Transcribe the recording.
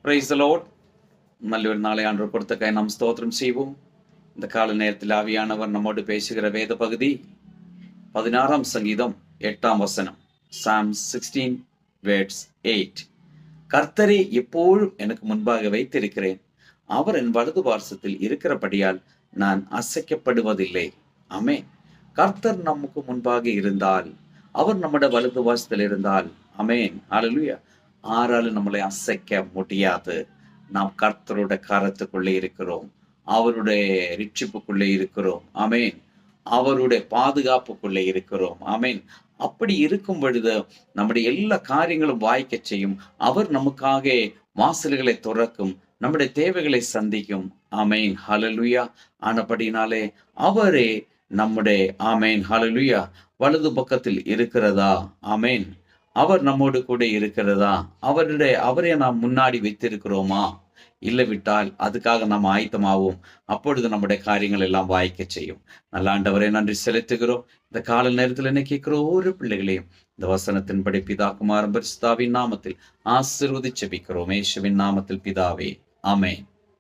Praise the Lord. നല്ലൊരു നാളെ ആണ്ടവർ കൊടുത്തക്കായി നാം സ്തോത്രം செய்வோம். இந்த கால நேரத்தில் ஆவியானவர் நம்மோடு பேசுகிற வேத பகுதி 16ஆம் சங்கீதம் 8ஆம் வசனம். Psalm 16 verse 8. கர்த்தரை எப்போதும் எனக்கு முன்பாக வைத்திருக்கிறேன், அவர் என் வலது பார்சத்தில் இருக்கிறபடியால் நான் அசைக்கப்படுவதில்லை. ஆமென். கர்த்தர் நமக்கு முன்பாக இருந்தால், அவர் நம்முடைய வலது பார்சத்தில் இருந்தால், ஆமென், ஹல்லேலூயா, ஆராலும் நம்மளை அசைக்க முடியாது. நாம் கர்த்தருடைய கரத்துக்குள்ளே இருக்கிறோம், அவருடைய ரட்சிப்புக்குள்ளே இருக்கிறோம், ஆமென், அவருடைய பாதுகாப்புக்குள்ளே இருக்கிறோம், ஆமென். அப்படி இருக்கும் பொழுது நம்முடைய எல்லா காரியங்களும் வாய்க்க செய்யும். அவர் நமக்காக வாசல்களை துறக்கும், நம்முடைய தேவைகளை சந்திக்கும், ஆமென், ஹல்லேலூயா. ஆனபடினாலே அவரே நம்முடைய, ஆமென், ஹல்லேலூயா, வலது பக்கத்தில் இருக்கிறதா, ஆமென், அவர் நம்மோடு கூட இருக்கிறதா, அவரை நாம் முன்னாடி வைத்திருக்கிறோமா, இல்லை விட்டால் அதுக்காக நாம் ஆயத்தமாவோம். அப்பொழுது நம்முடைய காரியங்கள் எல்லாம் வாய்க்க செய்யும். நல்ல ஆண்டவரை நன்றி செலுத்துகிறோம். இந்த கால நேரத்தில் என்ன கேட்கிற ஒவ்வொரு பிள்ளைகளையும் இந்த வசனத்தின்படி பிதா குமாரன் பரிசுத்தாவின் நாமத்தில் ஆசீர்வதித்து ஜெபிக்கிறோம். இயேசுவின் நாமத்தில் பிதாவே, ஆமென்.